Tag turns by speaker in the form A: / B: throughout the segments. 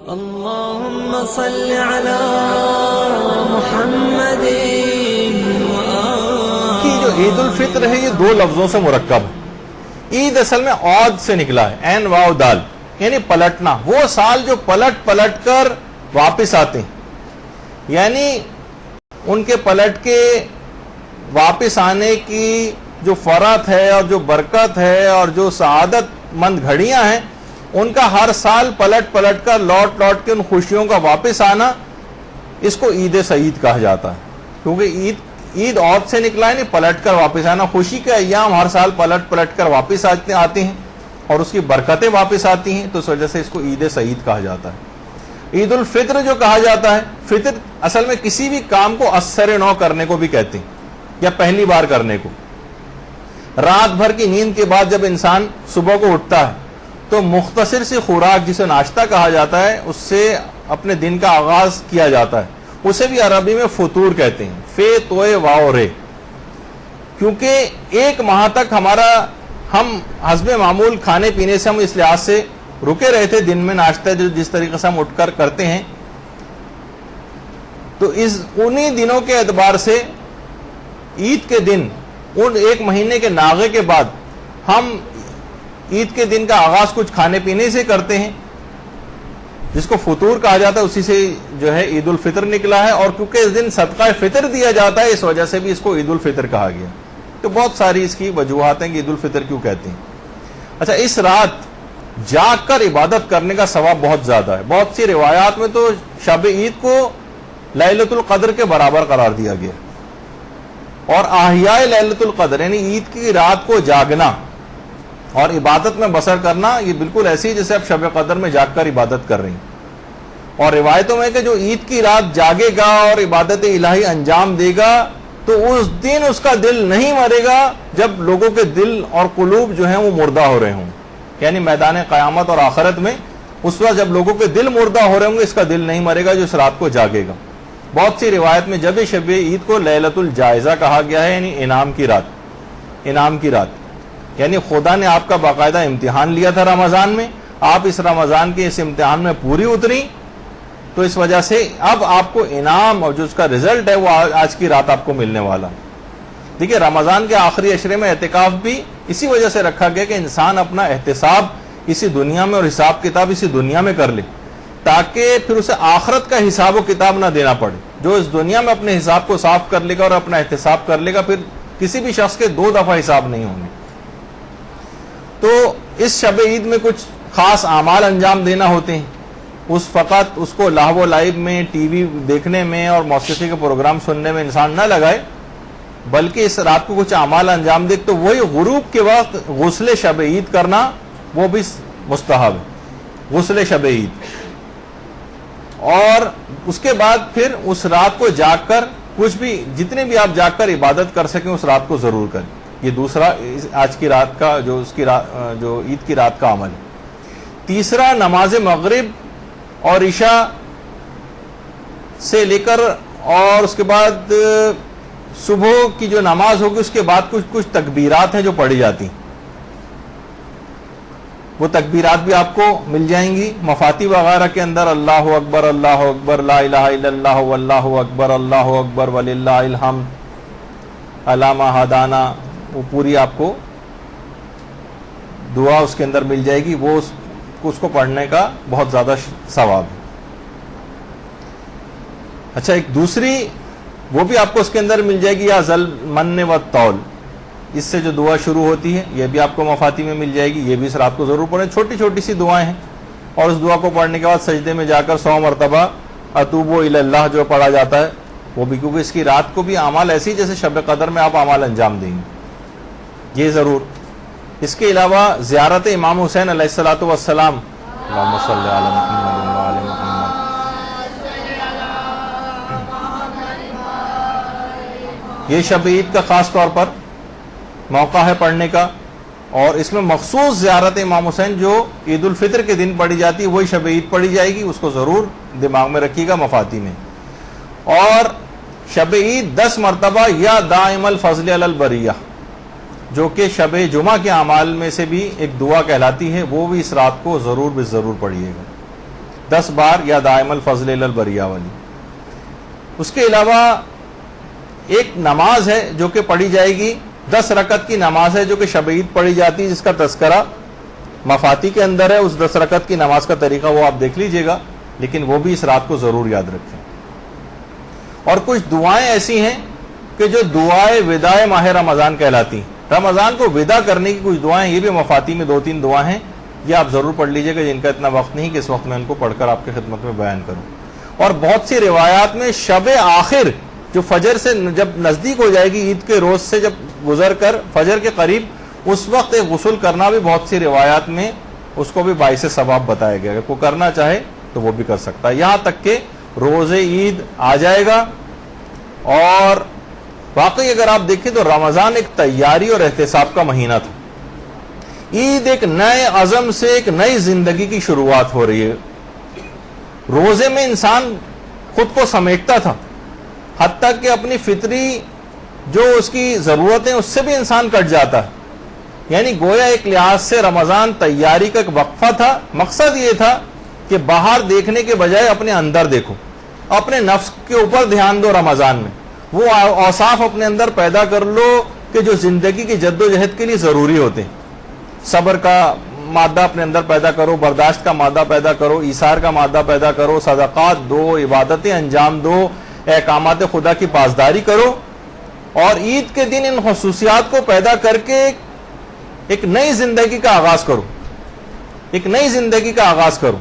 A: اللهم صل على محمد
B: کی جو عید الفطر ہے یہ دو لفظوں سے مرکب ہے. عید اصل میں عود سے نکلا ہے، عین واو دال، یعنی پلٹنا. وہ سال جو پلٹ پلٹ کر واپس آتے ہیں، یعنی ان کے پلٹ کے واپس آنے کی جو فرحت ہے اور جو برکت ہے اور جو سعادت مند گھڑیاں ہیں، ان کا ہر سال پلٹ پلٹ کر لوٹ لوٹ کے ان خوشیوں کا واپس آنا، اس کو عید سعید کہا جاتا ہے. کیونکہ عید عود سے نکلا ہے، نہیں پلٹ کر واپس آنا. خوشی کے ایام ہر سال پلٹ پلٹ کر واپس آتے ہیں اور اس کی برکتیں واپس آتی ہیں، تو اس وجہ سے اس کو عید سعید کہا جاتا ہے. عید الفطر جو کہا جاتا ہے، فطر اصل میں کسی بھی کام کو اثر نو کرنے کو بھی کہتے ہیں، یا پہلی بار کرنے کو. رات بھر کی نیند کے بعد جب انسان صبح کو اٹھتا ہے تو مختصر سی خوراک جسے ناشتہ کہا جاتا ہے، اس سے اپنے دن کا آغاز کیا جاتا ہے. اسے بھی عربی میں فطور کہتے ہیں، فے توئے واو رے. کیونکہ ایک ماہ تک ہم حسب معمول کھانے پینے سے ہم اس لحاظ سے رکے رہے تھے، دن میں ناشتہ جس طریقے سے ہم اٹھ کر کرتے ہیں، تو انہی دنوں کے اعتبار سے عید کے دن، ان ایک مہینے کے ناغے کے بعد ہم عید کے دن کا آغاز کچھ کھانے پینے سے کرتے ہیں، جس کو فطور کہا جاتا ہے. اسی سے جو ہے عید الفطر نکلا ہے. اور کیونکہ اس دن صدقہ فطر دیا جاتا ہے، اس وجہ سے بھی اس کو عید الفطر کہا گیا. تو بہت ساری اس کی وجوہات ہیں کہ عید الفطر کیوں کہتے ہیں. اچھا، اس رات جاگ کر عبادت کرنے کا ثواب بہت زیادہ ہے. بہت سی روایات میں تو شب عید کو لیلۃ القدر کے برابر قرار دیا گیا. اور احیاء لیلۃ القدر یعنی عید کی رات کو جاگنا اور عبادت میں بسر کرنا، یہ بالکل ایسی ہے جیسے آپ شب قدر میں جاگ کر عبادت کر رہے ہیں. اور روایتوں میں کہ جو عید کی رات جاگے گا اور عبادت الہی انجام دے گا، تو اس دن اس کا دل نہیں مرے گا جب لوگوں کے دل اور قلوب جو ہیں وہ مردہ ہو رہے ہوں. یعنی میدان قیامت اور آخرت میں اس وقت جب لوگوں کے دل مردہ ہو رہے ہوں گے، اس کا دل نہیں مرے گا جو اس رات کو جاگے گا. بہت سی روایت میں جب شب عید کو لیلۃ الجائزہ کہا گیا ہے، یعنی انعام کی رات. یعنی خدا نے آپ کا باقاعدہ امتحان لیا تھا رمضان میں، آپ اس رمضان کے اس امتحان میں پوری اتری، تو اس وجہ سے اب آپ کو انعام اور جو اس کا رزلٹ ہے وہ آج کی رات آپ کو ملنے والا. دیکھیے، رمضان کے آخری عشرے میں اعتکاف بھی اسی وجہ سے رکھا گیا کہ انسان اپنا احتساب اسی دنیا میں اور حساب کتاب اسی دنیا میں کر لے، تاکہ پھر اسے آخرت کا حساب و کتاب نہ دینا پڑے. جو اس دنیا میں اپنے حساب کو صاف کر لے گا اور اپنا احتساب کر لے گا، پھر کسی بھی شخص کے 2 دفعہ حساب نہیں ہوں گے. تو اس شب عید میں کچھ خاص اعمال انجام دینا ہوتے ہیں. فقط اس کو لاہو و لعب میں، ٹی وی دیکھنے میں اور موسیقی کے پروگرام سننے میں انسان نہ لگائے، بلکہ اس رات کو کچھ اعمال انجام دے. تو وہی غروب کے وقت غسل شب عید کرنا، وہ بھی مستحب ہے، غسل شب عید. اور اس کے بعد پھر اس رات کو جاگ کر کچھ بھی، جتنے بھی آپ جاگ کر عبادت کر سکیں اس رات کو ضرور کریں. یہ دوسرا آج کی رات کا جو عید کی رات کا عمل ہے. تیسرا، نماز مغرب اور عشاء سے لے کر اور اس کے بعد صبح کی جو نماز ہوگی، اس کے بعد کچھ تکبیرات ہیں جو پڑھی جاتی ہیں. وہ تکبیرات بھی آپ کو مل جائیں گی مفاتی وغیرہ کے اندر. اللہ اکبر، اللہ اکبر، لا الہ الا اللہ، واللہ اکبر، اللہ اکبر، وللہ الحمد، علامہ ہدانا، وہ پوری آپ کو دعا اس کے اندر مل جائے گی. وہ اس کو پڑھنے کا بہت زیادہ ثواب ہے. اچھا، ایک دوسری وہ بھی آپ کو اس کے اندر مل جائے گی، یا ذل من والطول، اس سے جو دعا شروع ہوتی ہے یہ بھی آپ کو مفاتی میں مل جائے گی. یہ بھی اس رات کو ضرور پڑھیں. چھوٹی چھوٹی سی دعائیں ہیں. اور اس دعا کو پڑھنے کے بعد سجدے میں جا کر 100 مرتبہ اتوب الی اللہ جو پڑھا جاتا ہے وہ بھی، کیونکہ اس کی رات کو بھی اعمال ایسی جیسے شب قدر میں آپ اعمال انجام دیں گے، یہ ضرور. اس کے علاوہ زیارت امام حسین علیہ الصلوۃ والسلام، اللہم صلی علی محمد وعلی محمد. یہ شب عید کا خاص طور پر موقع ہے پڑھنے کا. اور اس میں مخصوص زیارت امام حسین جو عید الفطر کے دن پڑھی جاتی ہے، وہی شب عید پڑھی جائے گی. اس کو ضرور دماغ میں رکھیے گا مفاتی میں. اور شب عید 10 مرتبہ یا دائم الفضل علی البریہ، جو کہ شب جمعہ کے اعمال میں سے بھی ایک دعا کہلاتی ہے، وہ بھی اس رات کو ضرور پڑھیے گا. 10 بار یا دائم الفضل البریہ والی. اس کے علاوہ ایک نماز ہے جو کہ پڑھی جائے گی، 10 رکعت کی نماز ہے جو کہ شب عید پڑھی جاتی ہے، جس کا تذکرہ مفاتی کے اندر ہے. اس 10 رکعت کی نماز کا طریقہ وہ آپ دیکھ لیجئے گا، لیکن وہ بھی اس رات کو ضرور یاد رکھیں. اور کچھ دعائیں ایسی ہیں کہ جو دعائیں وداع ماہ رمضان کہلاتی ہیں. رمضان کو ودا کرنے کی کچھ دعائیں، یہ بھی مفاتی میں 2-3 دعائیں ہیں، یہ آپ ضرور پڑھ لیجئے گا، جن کا اتنا وقت نہیں کہ اس وقت میں ان کو پڑھ کر آپ کی خدمت میں بیان کروں. اور بہت سی روایات میں شب آخر جو فجر سے جب نزدیک ہو جائے گی، عید کے روز سے جب گزر کر فجر کے قریب، اس وقت ایک غسل کرنا بھی بہت سی روایات میں اس کو بھی باعث ثواب بتایا گیا ہے. کوئی کرنا چاہے تو وہ بھی کر سکتا ہے. یہاں تک کہ روز عید آ جائے گا. اور واقعی اگر آپ دیکھیں تو رمضان ایک تیاری اور احتساب کا مہینہ تھا. عید ایک نئے عزم سے ایک نئی زندگی کی شروعات ہو رہی ہے. روزے میں انسان خود کو سمیٹتا تھا، حتیٰ کہ اپنی فطری جو اس کی ضرورتیں اس سے بھی انسان کٹ جاتا ہے. یعنی گویا ایک لحاظ سے رمضان تیاری کا ایک وقفہ تھا. مقصد یہ تھا کہ باہر دیکھنے کے بجائے اپنے اندر دیکھو، اپنے نفس کے اوپر دھیان دو. رمضان میں وہ اوصاف اپنے اندر پیدا کر لو کہ جو زندگی کی جد و جہد کے لیے ضروری ہوتے ہیں. صبر کا مادہ اپنے اندر پیدا کرو، برداشت کا مادہ پیدا کرو، ایثار کا مادہ پیدا کرو، صدقات دو، عبادتیں انجام دو، احکامات خدا کی پاسداری کرو. اور عید کے دن ان خصوصیات کو پیدا کر کے ایک نئی زندگی کا آغاز کرو، ایک نئی زندگی کا آغاز کرو.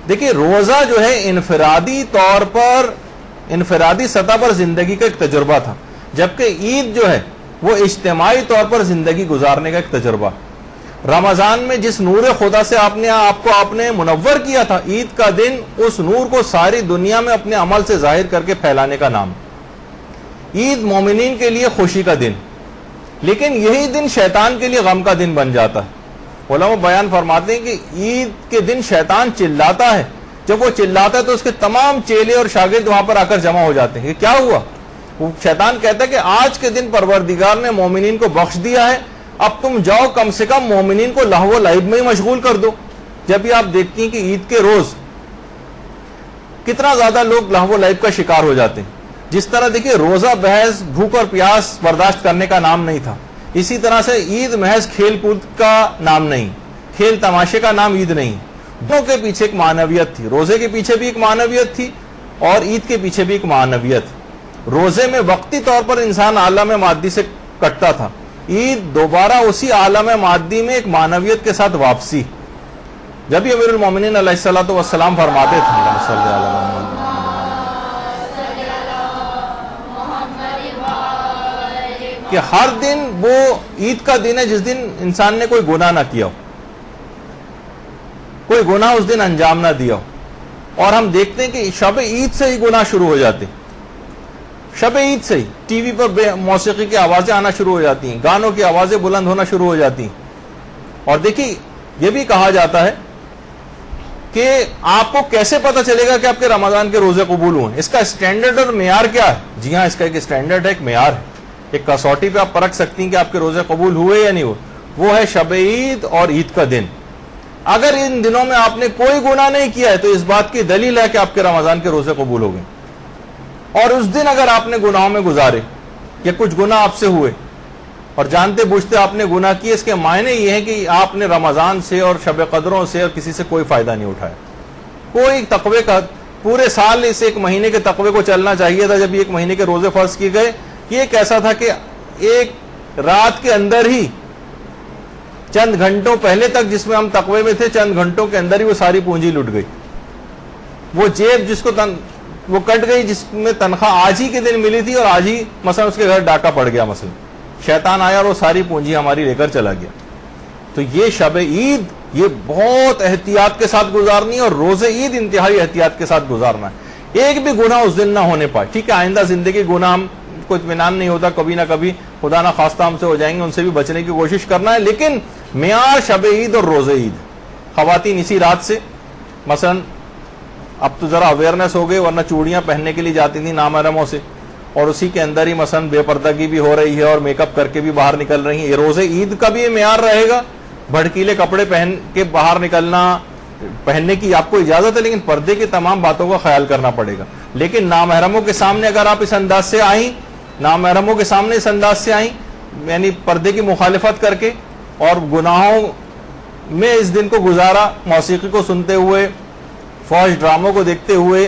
B: دیکھیے روزہ جو ہے انفرادی طور پر، انفرادی سطح پر زندگی کا ایک تجربہ تھا، جبکہ عید جو ہے وہ اجتماعی طور پر زندگی گزارنے کا ایک تجربہ. رمضان میں جس نور خدا سے آپ نے منور کیا تھا، عید کا دن اس نور کو ساری دنیا میں اپنے عمل سے ظاہر کر کے پھیلانے کا نام. عید مومنین کے لیے خوشی کا دن، لیکن یہی دن شیطان کے لیے غم کا دن بن جاتا ہے. علماء بیان فرماتے ہیں کہ عید کے دن شیطان چلاتا ہے. جب وہ چلاتا ہے تو اس کے تمام چیلے اور شاگرد وہاں پر آ کر جمع ہو جاتے ہیں کہ کیا ہوا. وہ شیطان کہتا ہے کہ آج کے دن پروردگار نے مومنین کو بخش دیا ہے، اب تم جاؤ کم سے کم مومنین کو لہو و لعب میں ہی مشغول کر دو. جب یہ آپ دیکھتی ہیں کہ عید کے روز کتنا زیادہ لوگ لہو و لعب کا شکار ہو جاتے ہیں. جس طرح دیکھیے روزہ محض بھوک اور پیاس برداشت کرنے کا نام نہیں تھا، اسی طرح سے عید محض کھیل کود کا نام نہیں، کھیل تماشے کا نام عید نہیں. دونوں کے پیچھے ایک معنویت تھی. روزے کے پیچھے بھی ایک معنویت تھی اور عید کے پیچھے بھی ایک معنویت. روزے میں وقتی طور پر انسان عالم مادی سے کٹتا تھا، عید دوبارہ اسی عالم مادی میں ایک معنویت کے ساتھ واپسی. جب یہ امیر المومنین علیہ الصلوۃ والسلام فرماتے تھے کہ ہر دن وہ عید کا دن ہے جس دن انسان نے کوئی گناہ نہ کیا ہو، کوئی گناہ اس دن انجام نہ دیا ہو. اور ہم دیکھتے ہیں کہ شب عید سے ہی گناہ شروع ہو جاتے ہیں. شب عید سے ہی ٹی وی پر موسیقی کی آوازیں آنا شروع ہو جاتی ہیں، گانوں کی آوازیں بلند ہونا شروع ہو جاتی ہیں. اور دیکھیے یہ بھی کہا جاتا ہے کہ آپ کو کیسے پتا چلے گا کہ آپ کے رمضان کے روزے قبول ہوئے. اس کا اسٹینڈرڈ اور معیار کیا ہے؟ جی ہاں، اس کا ایک اسٹینڈرڈ ہے، ایک معیار ہے، ایک کسوٹی پہ آپ پرکھ سکتی ہیں کہ آپ کے روزے قبول ہوئے یا نہیں ہوئے. وہ ہے شب عید اور عید کا دن. اگر ان دنوں میں آپ نے کوئی گناہ نہیں کیا ہے تو اس بات کی دلیل ہے کہ آپ کے رمضان کے روزے قبول ہو گئے. اور اس دن اگر آپ نے گناہوں میں گزارے یا کچھ گناہ آپ سے ہوئے اور جانتے بوجھتے آپ نے گناہ کیے، اس کے معنی یہ ہے کہ آپ نے رمضان سے اور شب قدروں سے اور کسی سے کوئی فائدہ نہیں اٹھایا. کوئی تقوی کا پورے سال اس ایک مہینے کے تقوی کو چلنا چاہیے تھا. جب ایک مہینے کے روزے فرض کیے گئے، یہ ایک ایسا تھا کہ ایک رات کے اندر ہی چند گھنٹوں پہلے تک جس میں ہم تقوی میں تھے، چند گھنٹوں کے اندر ہی وہ ساری پونجی لٹ گئی. وہ جیب جس کو وہ کٹ گئی جس میں تنخواہ آج ہی کے دن ملی تھی اور آج ہی مثلا اس کے گھر ڈاکہ پڑ گیا، مثلا شیطان آیا اور وہ ساری پونجی ہماری لے کر چلا گیا. تو یہ شب عید یہ بہت احتیاط کے ساتھ گزارنی ہے، اور روزے عید انتہائی احتیاط کے ساتھ گزارنا ہے. ایک بھی گناہ اس دن نہ ہونے پائے. ٹھیک ہے، آئندہ زندگی گناہ ہم کو اطمینان نہیں ہوتا، کبھی نہ کبھی خدا نہ خواستہ ہم سے ہو جائیں گے، ان سے بھی بچنے کی کوشش کرنا ہے. لیکن معیار شب عید اور روزے عید. خواتین اسی رات سے مثلا اب تو ذرا اویئرنیس ہو گئی، ورنہ چوڑیاں پہننے کے لیے جاتی تھیں نامحرموں سے، اور اسی کے اندر ہی مثلا بے پردگی بھی ہو رہی ہے اور میک اپ کر کے بھی باہر نکل رہی ہیں. یہ روزے عید کا بھی یہ معیار رہے گا. بھڑکیلے کپڑے پہن کے باہر نکلنا پہننے کی آپ کو اجازت ہے، لیکن پردے کی تمام باتوں کا خیال کرنا پڑے گا. لیکن نامحرموں کے سامنے اگر آپ اس انداز سے آئیں، نامحرموں کے سامنے اس انداز سے آئیں، یعنی پردے کی مخالفت کر کے اور گناہوں میں اس دن کو گزارا، موسیقی کو سنتے ہوئے، فحش ڈراموں کو دیکھتے ہوئے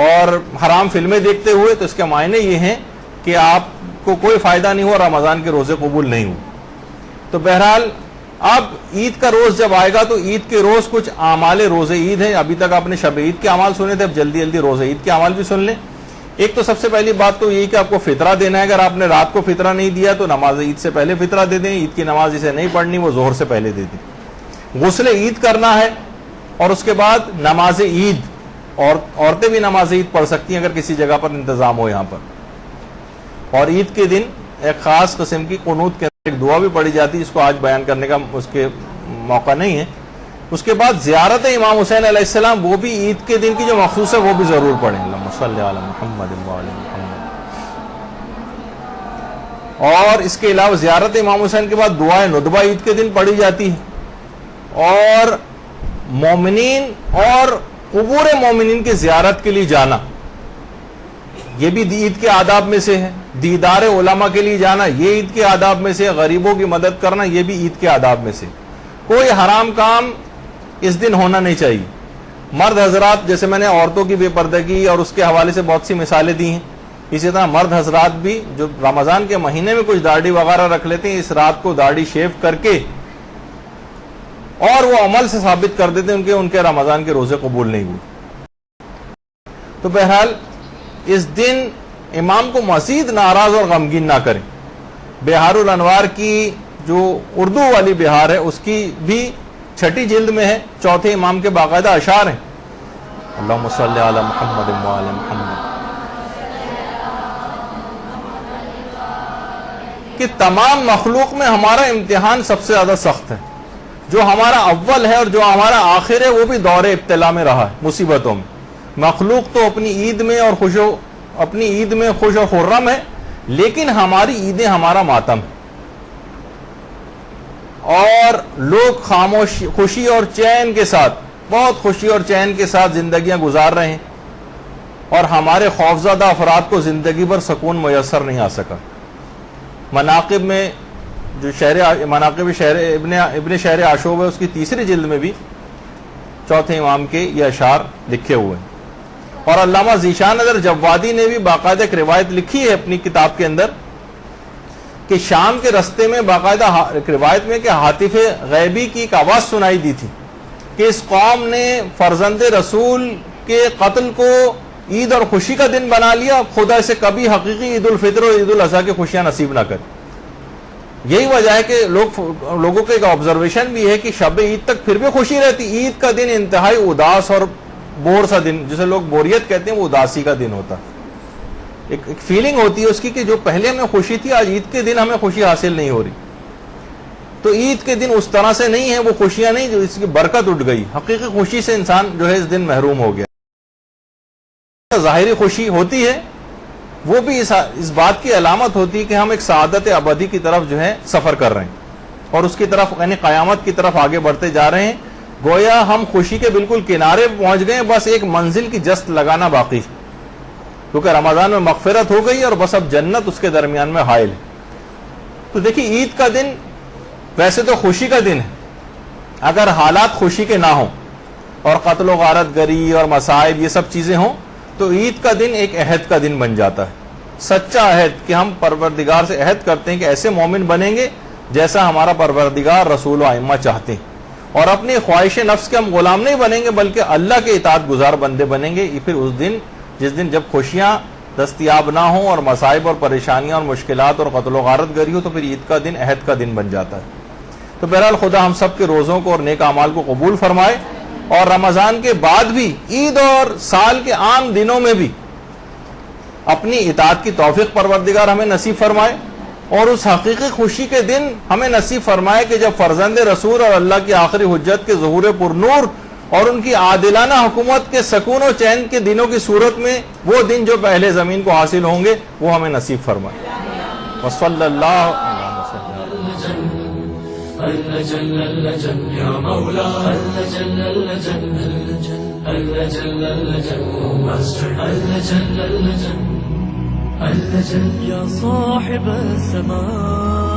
B: اور حرام فلمیں دیکھتے ہوئے، تو اس کے معنی یہ ہیں کہ آپ کو کوئی فائدہ نہیں ہوا، رمضان کے روزے قبول نہیں ہوئے. تو بہرحال اب عید کا روز جب آئے گا تو عید کے روز کچھ اعمال روز عید ہیں. ابھی تک آپ نے شب عید کے اعمال سنے تھے، اب جلدی جلدی روز عید کے اعمال بھی سن لیں. ایک تو سب سے پہلی بات تو یہی کہ آپ کو فطرہ دینا ہے. اگر آپ نے رات کو فطرہ نہیں دیا تو نماز عید سے پہلے فطرہ دے دیں. عید کی نماز اسے نہیں پڑھنی، وہ ظہر سے پہلے دے دیں. غسل عید کرنا ہے اور اس کے بعد نماز عید، اور عورتیں بھی نماز عید پڑھ سکتی ہیں اگر کسی جگہ پر انتظام ہو یہاں پر. اور عید کے دن ایک خاص قسم کی قنوت کے ایک دعا بھی پڑھی جاتی ہے، جس کو آج بیان کرنے کا اس کے موقع نہیں ہے. اس کے بعد زیارت امام حسین علیہ السلام، وہ بھی عید کے دن کی جو مخصوص ہے وہ بھی ضرور پڑھیں. اللہم صلی علی محمد وعلی محمد. اور اس کے علاوہ زیارت امام حسین کے بعد دعائے ندبہ عید کے دن پڑھی جاتی ہے. اور مومنین اور قبور مومنین کی زیارت کے لیے جانا، یہ بھی عید کے آداب میں سے ہے. دیدار علماء کے لیے جانا، یہ عید کے آداب میں سے. غریبوں کی مدد کرنا، یہ بھی عید کے آداب میں سے. کوئی حرام کام اس دن ہونا نہیں چاہیے. مرد حضرات، جیسے میں نے عورتوں کی بے پردگی اور اس کے حوالے سے بہت سی مثالیں دی ہیں، اسی طرح مرد حضرات بھی جو رمضان کے مہینے میں کچھ داڑھی وغیرہ رکھ لیتے ہیں، اس رات کو داڑھی شیو کر کے اور وہ عمل سے ثابت کر دیتے ہیں ان کے رمضان کے روزے قبول نہیں ہوئے. تو بہرحال اس دن امام کو مزید ناراض اور غمگین نہ کریں. بہار الانوار کی جو اردو والی بہار ہے اس کی بھی 6 جلد میں ہے، 4 امام کے باقاعدہ اشعار ہیں. اللہم صلی علی محمد وعلی محمد، کہ تمام مخلوق میں ہمارا امتحان سب سے زیادہ سخت ہے. جو ہمارا اول ہے اور جو ہمارا آخر ہے وہ بھی دور ابتلا میں رہا ہے، مصیبتوں میں. مخلوق تو اپنی عید میں خوش و خرم ہے، لیکن ہماری عیدیں ہمارا ماتم ہے. اور لوگ خوشی اور چین کے ساتھ، بہت خوشی اور چین کے ساتھ زندگیاں گزار رہے ہیں، اور ہمارے خوفزدہ افراد کو زندگی پر سکون میسر نہیں آ سکا. مناقب میں جو مناقب ابن شہر عاشوب ہے، اس کی 3 جلد میں بھی 4 امام کے یہ اشعار لکھے ہوئے ہیں. اور علامہ ذیشان نظر جوادی نے بھی باقاعدہ ایک روایت لکھی ہے اپنی کتاب کے اندر، کہ شام کے رستے میں باقاعدہ ایک روایت میں کہ ہاتف غیبی کی ایک آواز سنائی دی تھی کہ اس قوم نے فرزند رسول کے قتل کو عید اور خوشی کا دن بنا لیا، خدا اسے کبھی حقیقی عید الفطر اور عید الاضحیٰ کی خوشیاں نصیب نہ کرے. یہی وجہ ہے کہ لوگوں کا ایک آبزرویشن بھی ہے کہ شب عید تک پھر بھی خوشی رہتی. عید کا دن انتہائی اداس اور بور سا دن، جسے لوگ بوریت کہتے ہیں، وہ اداسی کا دن ہوتا. ایک فیلنگ ہوتی ہے اس کی کہ جو پہلے ہمیں خوشی تھی، آج عید کے دن ہمیں خوشی حاصل نہیں ہو رہی. تو عید کے دن اس طرح سے نہیں ہے، وہ خوشیاں نہیں جو اس کی برکت اٹھ گئی. حقیقی خوشی سے انسان جو ہے اس دن محروم ہو گیا. ظاہری خوشی ہوتی ہے، وہ بھی اس بات کی علامت ہوتی ہے کہ ہم ایک سعادت ابدی کی طرف جو ہے سفر کر رہے ہیں، اور اس کی طرف یعنی قیامت کی طرف آگے بڑھتے جا رہے ہیں. گویا ہم خوشی کے بالکل کنارے پہنچ گئے، بس ایک منزل کی جست لگانا باقی ہے، کیونکہ رمضان میں مغفرت ہو گئی اور بس اب جنت اس کے درمیان میں حائل ہے. تو دیکھیے عید کا دن ویسے تو خوشی کا دن ہے، اگر حالات خوشی کے نہ ہوں اور قتل و غارت گری اور مصائب یہ سب چیزیں ہوں تو عید کا دن ایک عہد کا دن بن جاتا ہے، سچا عہد کہ ہم پروردگار سے عہد کرتے ہیں کہ ایسے مومن بنیں گے جیسا ہمارا پروردگار رسول و ائمہ چاہتے ہیں، اور اپنی خواہش نفس کے ہم غلام نہیں بنیں گے بلکہ اللہ کے اطاعت گزار بندے بنیں گے. پھر اس دن جس دن جب خوشیاں دستیاب نہ ہوں اور مصائب اور پریشانیاں اور مشکلات اور قتل و غارت گری ہو تو پھر عید کا دن عہد کا دن بن جاتا ہے. تو بہرحال خدا ہم سب کے روزوں کو اور نیک اعمال کو قبول فرمائے، اور رمضان کے بعد بھی عید اور سال کے عام دنوں میں بھی اپنی اطاعت کی توفیق پروردگار ہمیں نصیب فرمائے، اور اس حقیقی خوشی کے دن ہمیں نصیب فرمائے کہ جب فرزند رسول اور اللہ کی آخری حجت کے ظہور پر نور اور ان کی عادلانہ حکومت کے سکون و چین کے دنوں کی صورت میں وہ دن جو پہلے زمین کو حاصل ہوں گے وہ ہمیں نصیب فرمائے. وصلی اللہ
A: اللجل اللجل يا مولاي اللجل اللجل اللجل اللجل اللجل اللجل اللجل يا صاحب السماء